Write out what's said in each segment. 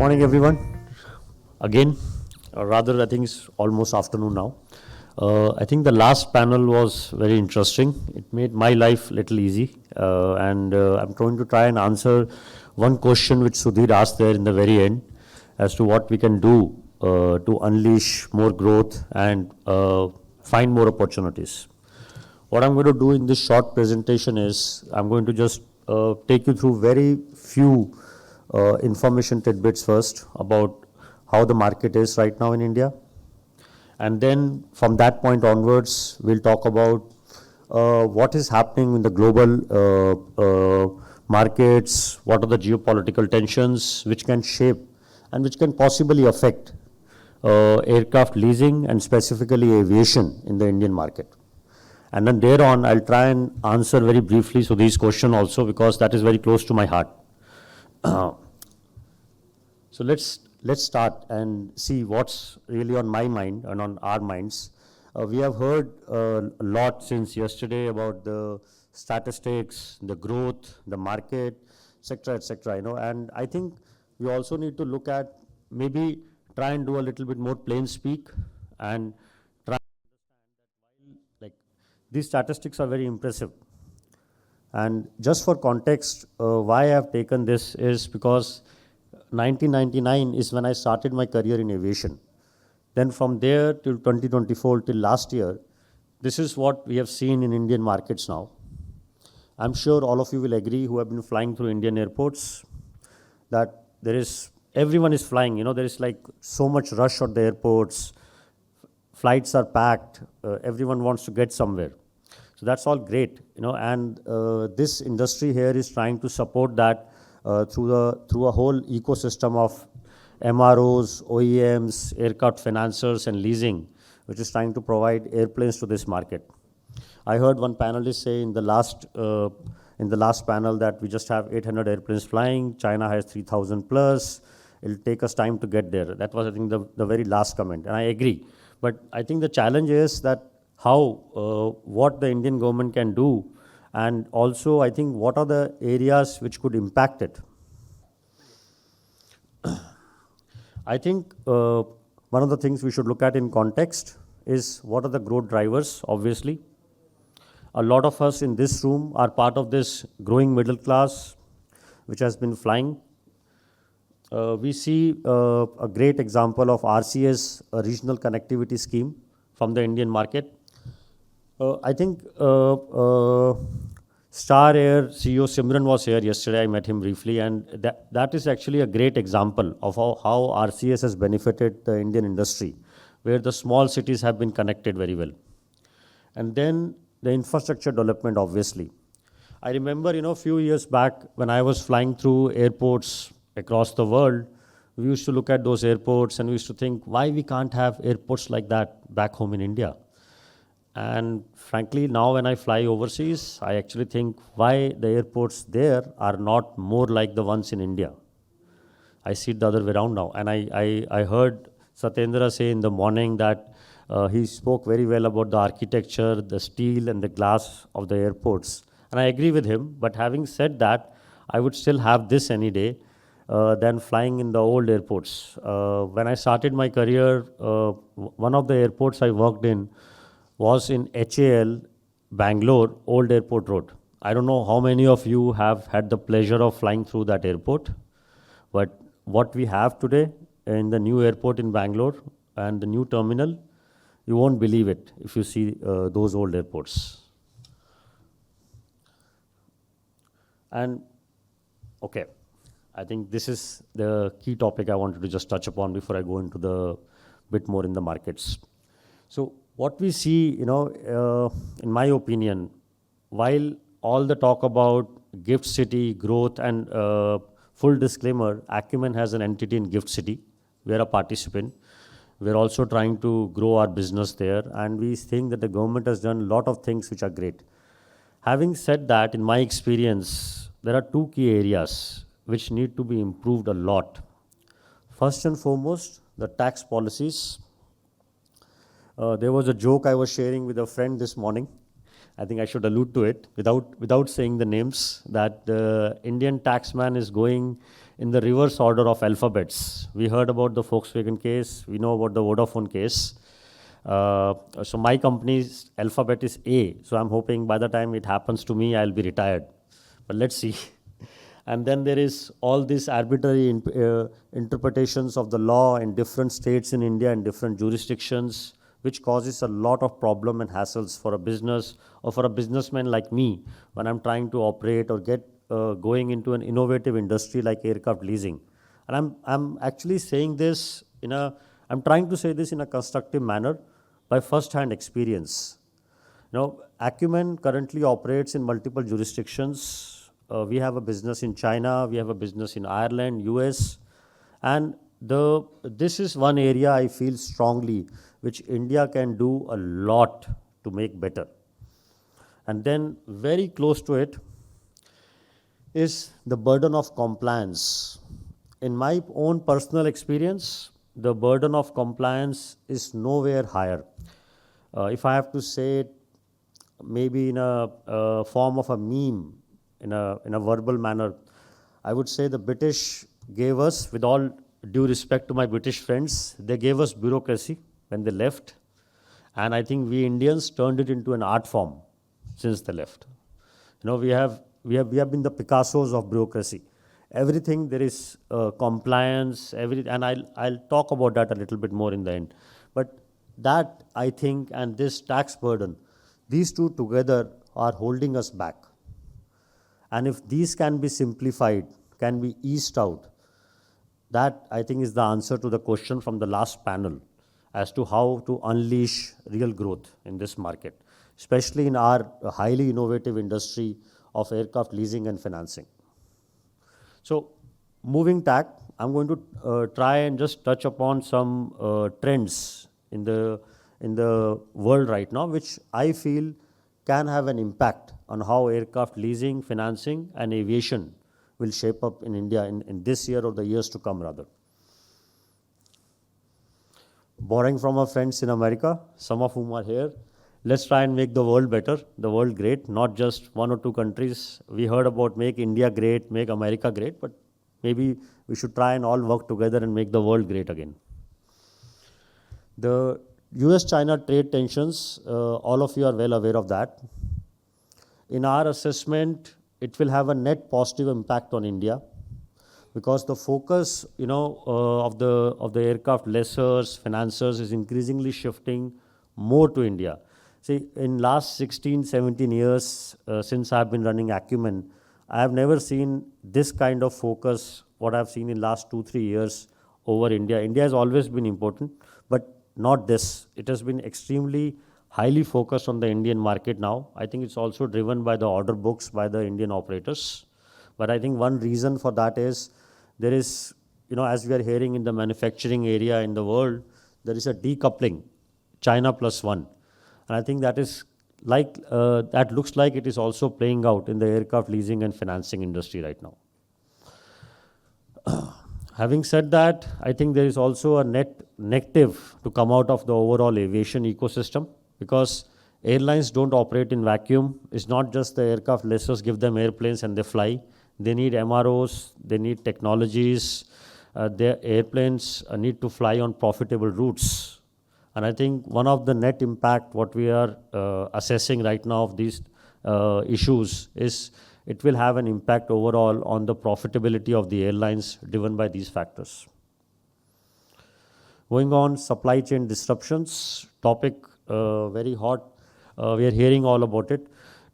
Morning, everyone. Again, or rather, I think it's almost afternoon now. I think the last panel was very interesting. It made my life a little easy, and I'm going to try and answer one question which Sudhir asked there in the very end, as to what we can do to unleash more growth and find more opportunities. What I'm going to do in this short presentation is I'm going to just take you through very few information tidbits first about how the market is right now in India. And then from that point onwards, we'll talk about what is happening in the global markets, what are the geopolitical tensions which can shape and which can possibly affect aircraft leasing and specifically aviation in the Indian market. And then thereon, I'll try and answer very briefly so these questions also, because that is very close to my heart. So let's start and see what's really on my mind and on our minds. We have heard a lot since yesterday about the statistics, the growth, the market, etc., and I think we also need to look at maybe try and do a little bit more plain speak and try and understand that while these statistics are very impressive. And just for context, why I have taken this is because 1999 is when I started my career in aviation. Then from there till 2024 till last year, this is what we have seen in Indian markets now. I'm sure all of you will agree who have been flying through Indian airports that everyone is flying, there is like so much rush at the airports, flights are packed, everyone wants to get somewhere. So that's all great, and this industry here is trying to support that through a whole ecosystem of MROs, OEMs, aircraft financiers, and leasing, which is trying to provide airplanes to this market. I heard one panelist say in the last panel that we just have 800 airplanes flying. China has 3,000 plus. It'll take us time to get there. That was, I think, the very last comment, and I agree. But I think the challenge is that what the Indian government can do, and also I think what are the areas which could impact it. I think one of the things we should look at in context is what are the growth drivers, obviously. A lot of us in this room are part of this growing middle class which has been flying. We see a great example of RCS, a regional connectivity scheme from the Indian market. I think Star Air CEO Simran was here yesterday. I met him briefly, and that is actually a great example of how RCS has benefited the Indian industry, where the small cities have been connected very well. And then the infrastructure development, obviously. I remember, a few years back when I was flying through airports across the world, we used to look at those airports and we used to think, why we can't have airports like that back home in India? And frankly, now when I fly overseas, I actually think why the airports there are not more like the ones in India. I see it the other way around now. And I heard Satyendra say in the morning that he spoke very well about the architecture, the steel and the glass of the airports. And I agree with him. But having said that, I would still have this any day than flying in the old airports. When I started my career, one of the airports I worked in was in HAL, Bangalore, Old Airport Road. I don't know how many of you have had the pleasure of flying through that airport, but what we have today in the new airport in Bangalore and the new terminal, you won't believe it if you see those old airports. And okay, I think this is the key topic I wanted to just touch upon before I go into the bit more in the markets. So what we see, in my opinion, while all the talk about Gift City, growth, and full disclaimer, Acumen has an entity in Gift City. We are a participant. We're also trying to grow our business there, and we think that the government has done a lot of things which are great. Having said that, in my experience, there are two key areas which need to be improved a lot. First and foremost, the tax policies. There was a joke I was sharing with a friend this morning. I think I should allude to it without saying the names, that the Indian taxman is going in the reverse order of alphabets. We heard about the Volkswagen case. We know about the Vodafone case. So my company's alphabet is A. So I'm hoping by the time it happens to me, I'll be retired. But let's see. And then there is all these arbitrary interpretations of the law in different states in India and different jurisdictions, which causes a lot of problem and hassles for a business or for a businessman like me when I'm trying to operate or get going into an innovative industry like aircraft leasing. And I'm actually saying this I'm trying to say this in a constructive manner by first-hand experience. Acumen currently operates in multiple jurisdictions. We have a business in China, we have a business in Ireland, US, and this is one area I feel strongly which India can do a lot to make better. And then very close to it is the burden of compliance. In my own personal experience, the burden of compliance is nowhere higher. If I have to say it maybe in a form of a meme, in a verbal manner, I would say the British gave us, with all due respect to my British friends, they gave us bureaucracy when they left. And I think we Indians turned it into an art form since they left. We have been the Picassos of bureaucracy. Everything there is compliance, and I'll talk about that a little bit more in the end. But that, I think, and this tax burden, these two together are holding us back. And if these can be simplified, can be eased out, that I think is the answer to the question from the last panel as to how to unleash real growth in this market, especially in our highly innovative industry of aircraft leasing and financing. So moving tack, I'm going to try and just touch upon some trends in the world right now, which I feel can have an impact on how aircraft leasing, financing, and aviation will shape up in India in this year or the years to come, rather. Borrowing from our friends in America, some of whom are here, let's try and make the world better, the world great, not just one or two countries. We heard about make India great, make America great, but maybe we should try and all work together and make the world great again. The US-China trade tensions, all of you are well aware of that. In our assessment, it will have a net positive impact on India because the focus, of the aircraft lessors, financiers is increasingly shifting more to India. See, in last 16, 17 years, since I've been running Acumen, I have never seen this kind of focus, what I've seen in last 2, 3 years over India. India has always been important, but not this. It has been extremely highly focused on the Indian market now. I think it's also driven by the order books by the Indian operators. But I think one reason for that is there is, as we are hearing in the manufacturing area in the world, there is a decoupling, China plus one. And I think that is that looks like it is also playing out in the aircraft leasing and financing industry right now. Having said that, I think there is also a net negative to come out of the overall aviation ecosystem because airlines don't operate in vacuum. It's not just the aircraft lessors give them airplanes and they fly. They need MROs, they need technologies. Their airplanes need to fly on profitable routes. And I think one of the net impact, what we are assessing right now of these issues is it will have an impact overall on the profitability of the airlines driven by these factors. Going on, supply chain disruptions, topic very hot. We are hearing all about it.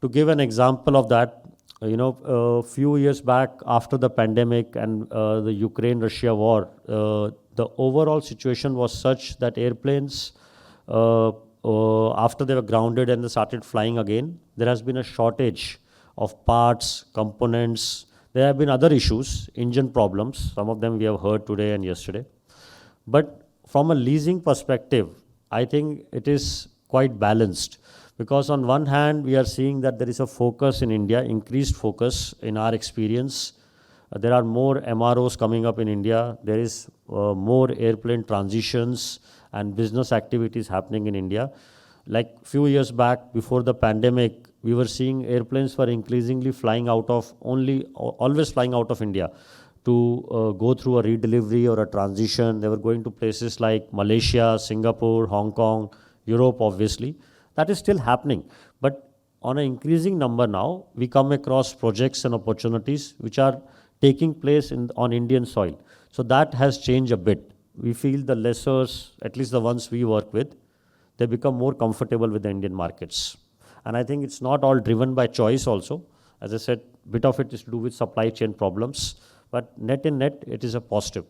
To give an example of that, a few years back after the pandemic and the Ukraine-Russia war, the overall situation was such that airplanes, after they were grounded and they started flying again, there has been a shortage of parts, components. There have been other issues, engine problems. Some of them we have heard today and yesterday. But from a leasing perspective, I think it is quite balanced. Because on one hand, we are seeing that there is a focus in India, increased focus in our experience. There are more MROs coming up in India. There is more airplane transitions and business activities happening in India. Like few years back, before the pandemic, we were seeing airplanes were increasingly flying out of always flying out of India to go through a redelivery or a transition. They were going to places like Malaysia, Singapore, Hong Kong, Europe, obviously. That is still happening. But on an increasing number now, we come across projects and opportunities which are taking place on Indian soil. So that has changed a bit. We feel the lessors, at least the ones we work with, they become more comfortable with the Indian markets. And I think it's not all driven by choice also. As I said, bit of it is to do with supply chain problems, but net in net, it is a positive.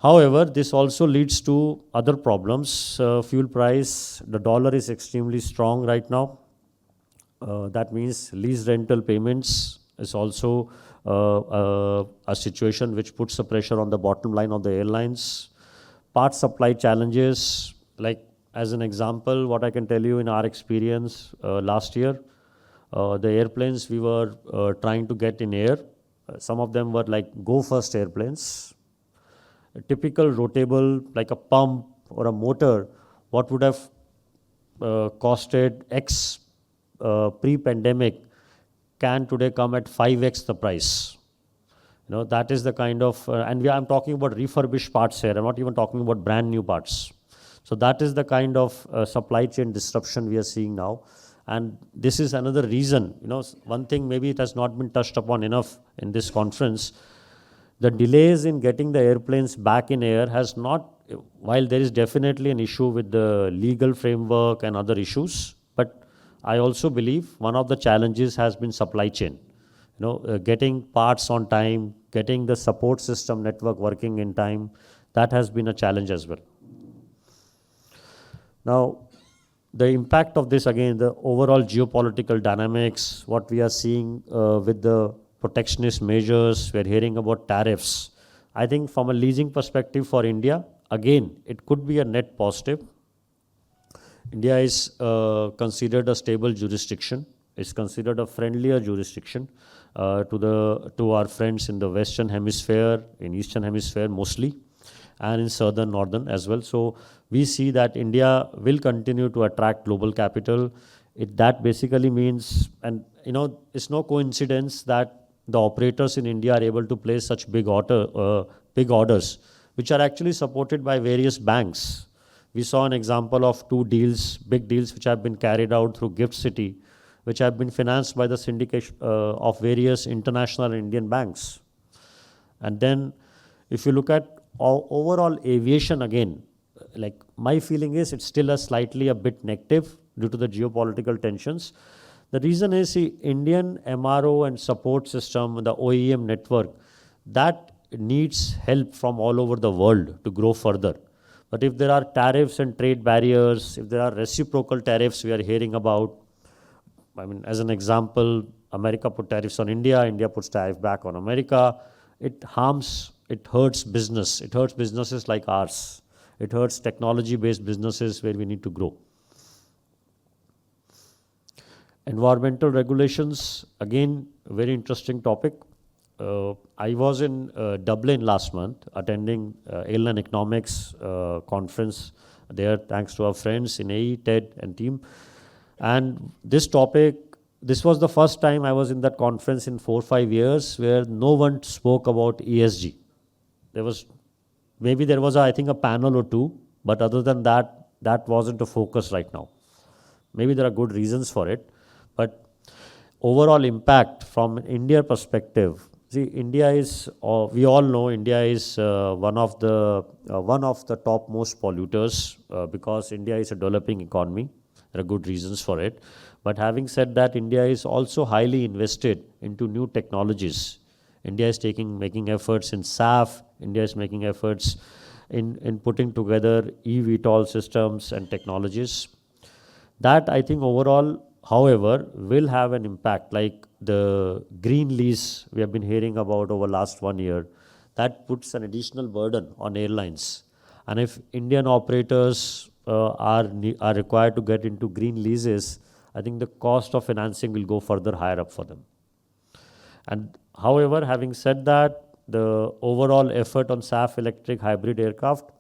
However, this also leads to other problems. Fuel price, the dollar is extremely strong right now. That means lease rental payments is also a situation which puts a pressure on the bottom line of the airlines. Part supply challenges, like as an example, what I can tell you in our experience last year, the airplanes we were trying to get in air, some of them were like go first airplanes. A typical rotable, like a pump or a motor, what would have costed X pre-pandemic can today come at 5x the price. You know, that is the kind of, I'm talking about refurbished parts here. I'm not even talking about brand new parts. So that is the kind of supply chain disruption we are seeing now. And this is another reason, you know, one thing maybe it has not been touched upon enough in this conference. The delays in getting the airplanes back in air has not, while there is definitely an issue with the legal framework and other issues, but I also believe one of the challenges has been supply chain. You know, getting parts on time, getting the support system network working in time, that has been a challenge as well. Now, the impact of this, again, the overall geopolitical dynamics, what we are seeing with the protectionist measures, we're hearing about tariffs. I think from a leasing perspective for India, again, it could be a net positive. India is considered a stable jurisdiction. It's considered a friendlier jurisdiction to our friends in the Western Hemisphere, in Eastern Hemisphere mostly, and in Southern, Northern as well. So we see that India will continue to attract global capital. That basically means, and you know, it's no coincidence that the operators in India are able to place such big orders, which are actually supported by various banks. We saw an example of 2 deals, big deals, which have been carried out through Gift City, which have been financed by the syndication of various international and Indian banks. And then if you look at overall aviation again, like my feeling is it's still a bit negative due to the geopolitical tensions. The reason is the Indian MRO and support system, the OEM network, that needs help from all over the world to grow further. But if there are tariffs and trade barriers, if there are reciprocal tariffs we are hearing about, I mean, as an example, America put tariffs on India, India puts tariff back on America, it hurts business. It hurts businesses like ours. It hurts technology-based businesses where we need to grow. Environmental regulations, again, very interesting topic. I was in Dublin last month attending airline economics conference there, thanks to our friends in AE, TED and team. And this topic, this was the first time I was in that conference in 4 or 5 years where no one spoke about ESG. Maybe there was, I think, a panel or two, but other than that, that wasn't a focus right now. Maybe there are good reasons for it, but overall impact from India perspective, see, India is, we all know India is one of the topmost polluters because India is a developing economy. There are good reasons for it. But having said that, India is also highly invested into new technologies. India is making efforts in SAF. India is making efforts in putting together eVTOL systems and technologies. That, I think, overall, however, will have an impact, like the green lease we have been hearing about over last 1 year. That puts an additional burden on airlines. And if Indian operators are required to get into green leases, I think the cost of financing will go further higher up for them. And however, having said that, the overall effort on SAF electric hybrid aircraft,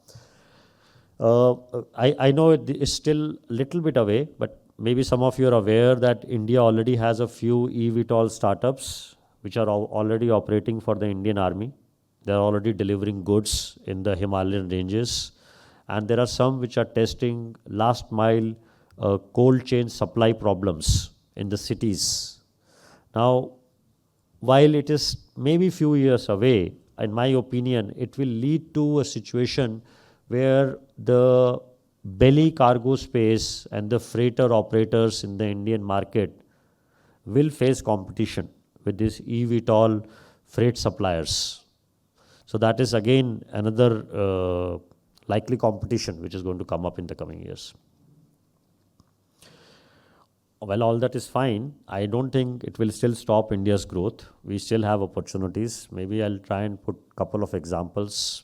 I know it is still a little bit away, but maybe some of you are aware that India already has a few eVTOL startups. which are already operating for the Indian Army. They are already delivering goods in the Himalayan ranges. And there are some which are testing last mile cold chain supply problems in the cities. Now, while it is maybe few years away, in my opinion, it will lead to a situation where the belly cargo space and the freighter operators in the Indian market will face competition with these eVTOL freight suppliers. So that is again another likely competition which is going to come up in the coming years. Well, all that is fine. I don't think it will still stop India's growth. We still have opportunities. Maybe I'll try and put a couple of examples.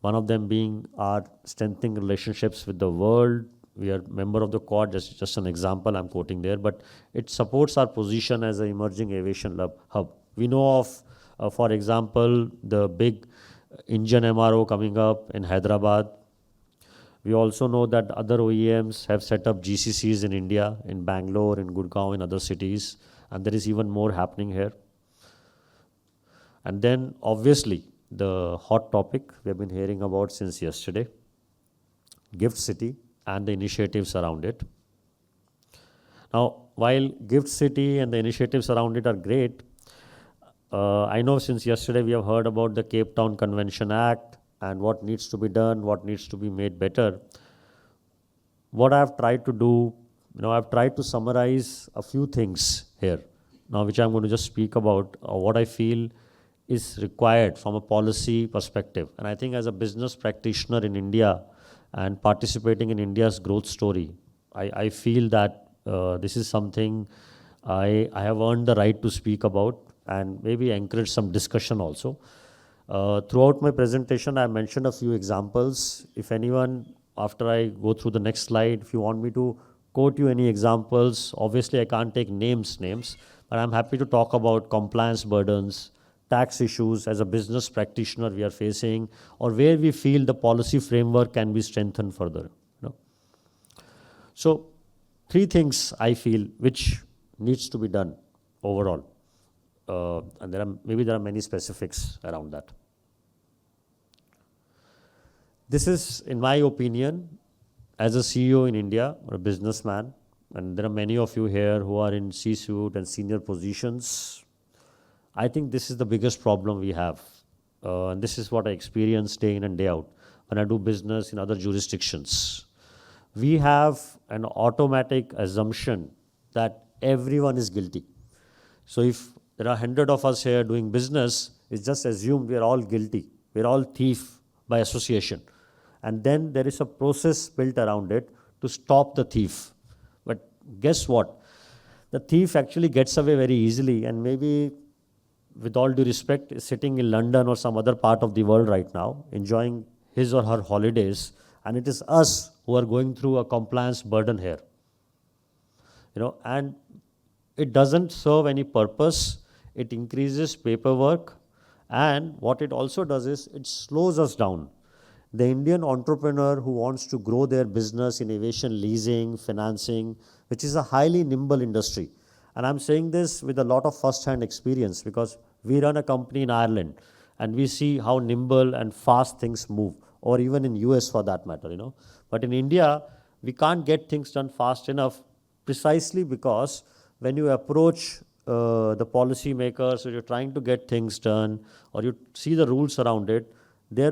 One of them being our strengthening relationships with the world. We are member of the Quad, just an example I'm quoting there, but it supports our position as an emerging aviation hub. We know of, for example, the big engine MRO coming up in Hyderabad. We also know that other OEMs have set up GCCs in India, in Bangalore, in Gurgaon, in other cities, and there is even more happening here. And then, obviously, the hot topic we have been hearing about since yesterday, Gift City and the initiatives around it. Now, while Gift City and the initiatives around it are great, I know since yesterday we have heard about the Cape Town Convention Act and what needs to be done, what needs to be made better. What I have tried to do, I've tried to summarize a few things here, now which I'm going to just speak about, what I feel is required from a policy perspective. And I think as a business practitioner in India and participating in India's growth story, I feel that this is something I have earned the right to speak about and maybe encourage some discussion also. Throughout my presentation, I mentioned a few examples. If anyone, after I go through the next slide, if you want me to quote you any examples, obviously I can't take names, but I'm happy to talk about compliance burdens, tax issues as a business practitioner we are facing, or where we feel the policy framework can be strengthened further. So, three things I feel which needs to be done overall. And there are many specifics around that. This is, in my opinion, as a CEO in India or a businessman, and there are many of you here who are in C-suite and senior positions, I think this is the biggest problem we have. And this is what I experience day in and day out when I do business in other jurisdictions. We have an automatic assumption that everyone is guilty. So if there are 100 of us here doing business, it's just assumed we are all guilty. We're all thief by association. And then there is a process built around it to stop the thief. But guess what? The thief actually gets away very easily, and maybe, with all due respect, is sitting in London or some other part of the world right now, enjoying his or her holidays, and it is us who are going through a compliance burden here. And it doesn't serve any purpose. It increases paperwork, and what it also does is it slows us down. The Indian entrepreneur who wants to grow their business in aviation leasing, financing, which is a highly nimble industry. And I'm saying this with a lot of first-hand experience because we run a company in Ireland and we see how nimble and fast things move, or even in US for that matter, But in India, we can't get things done fast enough precisely because when you approach the policy makers, or you're trying to get things done, or you see the rules around it, we are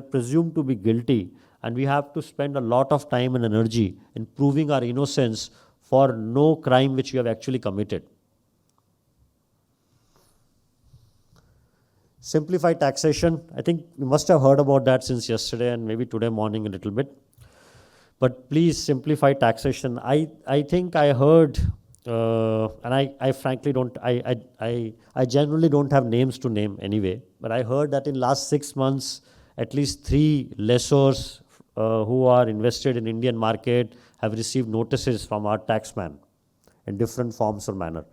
presumed to be guilty, and we have to spend a lot of time and energy in proving our innocence for no crime which we have actually committed. Simplified taxation, I think you must have heard about that since yesterday and maybe today morning a little bit. But please simplify taxation. I think I heard, and I frankly don't, I generally don't have names to name anyway, but I heard that in last 6 months, at least 3 lessors who are invested in Indian market have received notices from our taxman in different forms or manner.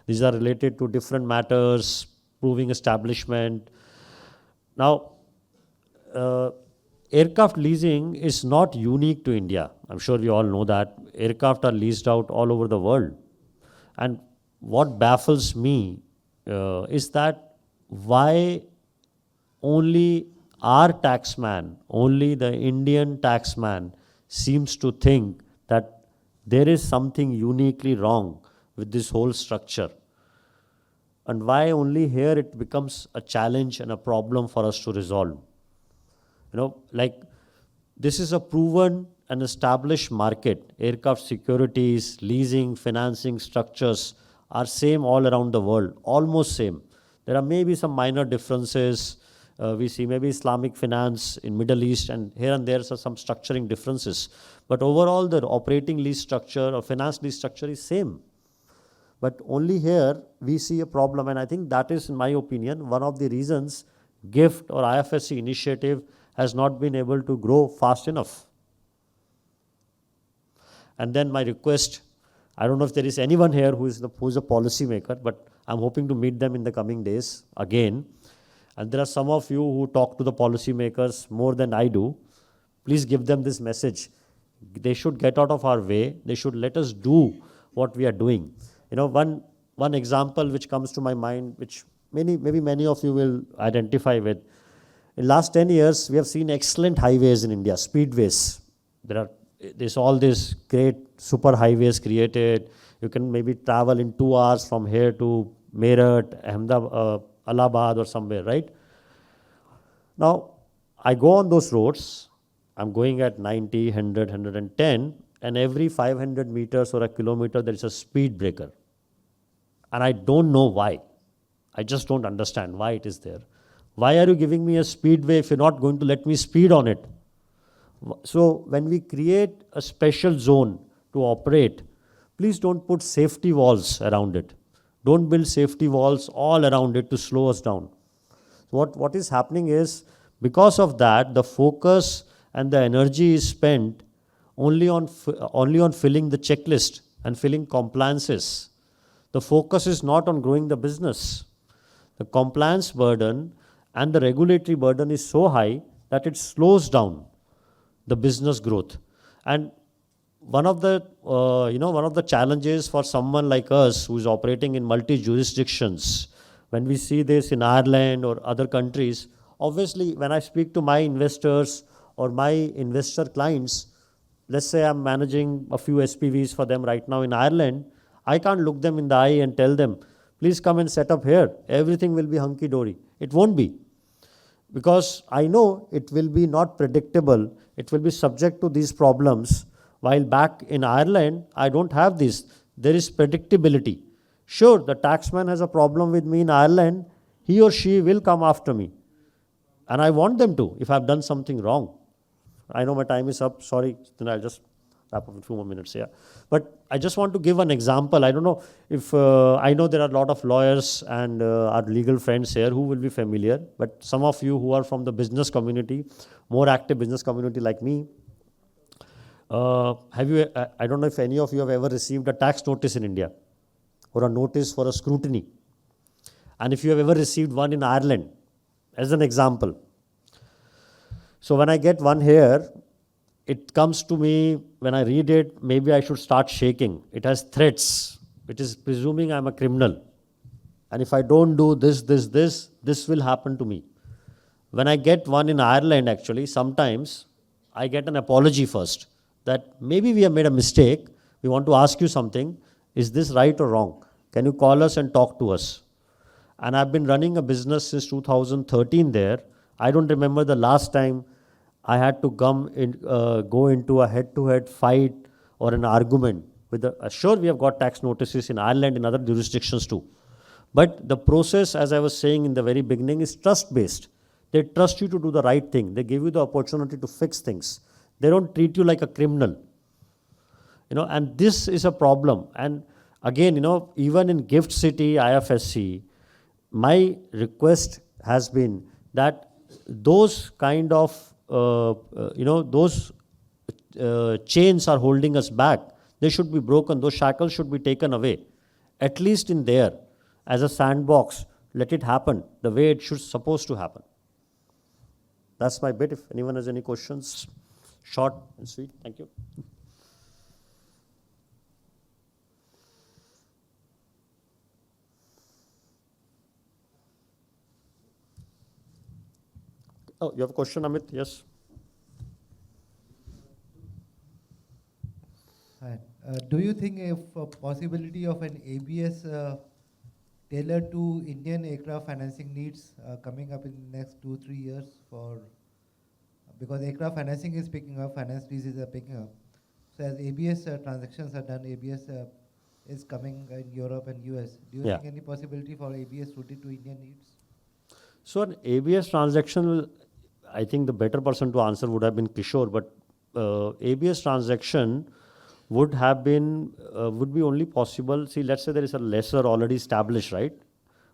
These are related to different matters, proving establishment. Now, aircraft leasing is not unique to India. I'm sure we all know that. Aircraft are leased out all over the world. And what baffles me is that why only our taxman, only the Indian taxman seems to think that there is something uniquely wrong with this whole structure. And why only here it becomes a challenge and a problem for us to resolve. Like this is a proven and established market. Aircraft securities, leasing, financing structures are same all around the world, almost same. There are maybe some minor differences. We see maybe Islamic finance in Middle East, and here and there are some structuring differences. But overall, the operating lease structure or finance lease structure is same. But only here we see a problem, and I think that is, in my opinion, one of the reasons GIFT or IFSC initiative has not been able to grow fast enough. And then my request, I don't know if there is anyone here who is a policy maker, but I'm hoping to meet them in the coming days again. And there are some of you who talk to the policy makers more than I do. Please give them this message. They should get out of our way. They should let us do what we are doing. One example which comes to my mind, which maybe many of you will identify with. In last 10 years, we have seen excellent highways in India, speedways. There's all these great super highways created. You can maybe travel in 2 hours from here to Meerut, Ahmedabad, Allahabad or somewhere, right? Now, I go on those roads. I'm going at 90, 100, 110, and every 500 meters or a kilometer, there is a speed breaker. And I don't know why. I just don't understand why it is there. Why are you giving me a speedway if you're not going to let me speed on it? So when we create a special zone to operate, please don't put safety walls around it. Don't build safety walls all around it to slow us down. What is happening is, because of that, the focus and the energy is spent only on filling the checklist and filling compliances. The focus is not on growing the business. The compliance burden and the regulatory burden is so high that it slows down the business growth. And one of the challenges for someone like us who is operating in multi jurisdictions, when we see this in Ireland or other countries, obviously when I speak to my investors or my investor clients, let's say I'm managing a few SPVs for them right now in Ireland, I can't look them in the eye and tell them, please come and set up here. Everything will be hunky-dory. It won't be. Because I know it will be not predictable. It will be subject to these problems. While back in Ireland, I don't have this. There is predictability. Sure, the taxman has a problem with me in Ireland. He or she will come after me. And I want them to if I've done something wrong. I know my time is up. Sorry, then I'll just wrap up in 2 more minutes here. But I just want to give an example. I don't know if, I know there are a lot of lawyers and our legal friends here who will be familiar, but some of you who are from the business community, more active business community like me, I don't know if any of you have ever received a tax notice in India or a notice for a scrutiny. And if you have ever received one in Ireland, as an example. So when I get one here, it comes to me, when I read it, maybe I should start shaking. It has threats. It is presuming I'm a criminal. And if I don't do this will happen to me. When I get one in Ireland, actually, sometimes I get an apology first, that maybe we have made a mistake. We want to ask you something. Is this right or wrong? Can you call us and talk to us? And I've been running a business since 2013 there. I don't remember the last time I had to go into a head-to-head fight or an argument with sure, we have got tax notices in Ireland, in other jurisdictions too. But the process, as I was saying in the very beginning, is trust-based. They trust you to do the right thing. They give you the opportunity to fix things. They don't treat you like a criminal. And this is a problem. And again, even in Gift City, IFSC, my request has been that those kind of those chains are holding us back. They should be broken. Those shackles should be taken away. At least in there, as a sandbox, let it happen the way it should supposed to happen. That's my bit. If anyone has any questions, short and sweet. Thank you. Oh, you have a question, Amit? Yes. Hi. Do you think if a possibility of an ABS tailored to Indian aircraft financing needs coming up in the next 2-3 years for because aircraft financing is picking up, finance leases are picking up. So as ABS transactions are done, ABS is coming in Europe and US. Do you Yeah. think any possibility for ABS suited to Indian needs? So an ABS transaction will, I think the better person to answer would have been Kishore, but ABS transaction would have been, would be only possible, see, let's say there is a lessor already established, right?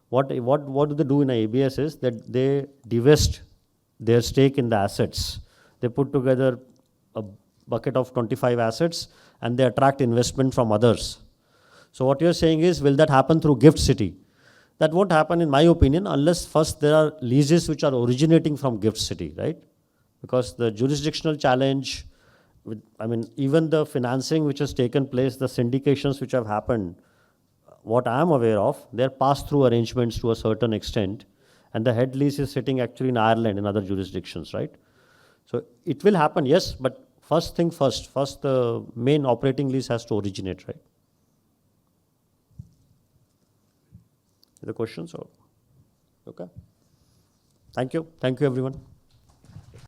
What do they do in a ABS is that they divest their stake in the assets. They put together a bucket of 25 assets and they attract investment from others. So what you're saying is, will that happen through gift city? That won't happen, in my opinion, unless first there are leases which are originating from gift city, right? Because the jurisdictional challenge, I mean, even the financing which has taken place, the syndications which have happened, what I am aware of, they're pass-through arrangements to a certain extent, and the head lease is sitting actually in Ireland in other jurisdictions, right? So it will happen, yes, but first thing first, the main operating lease has to originate, right? The questions? Or okay. Thank you everyone.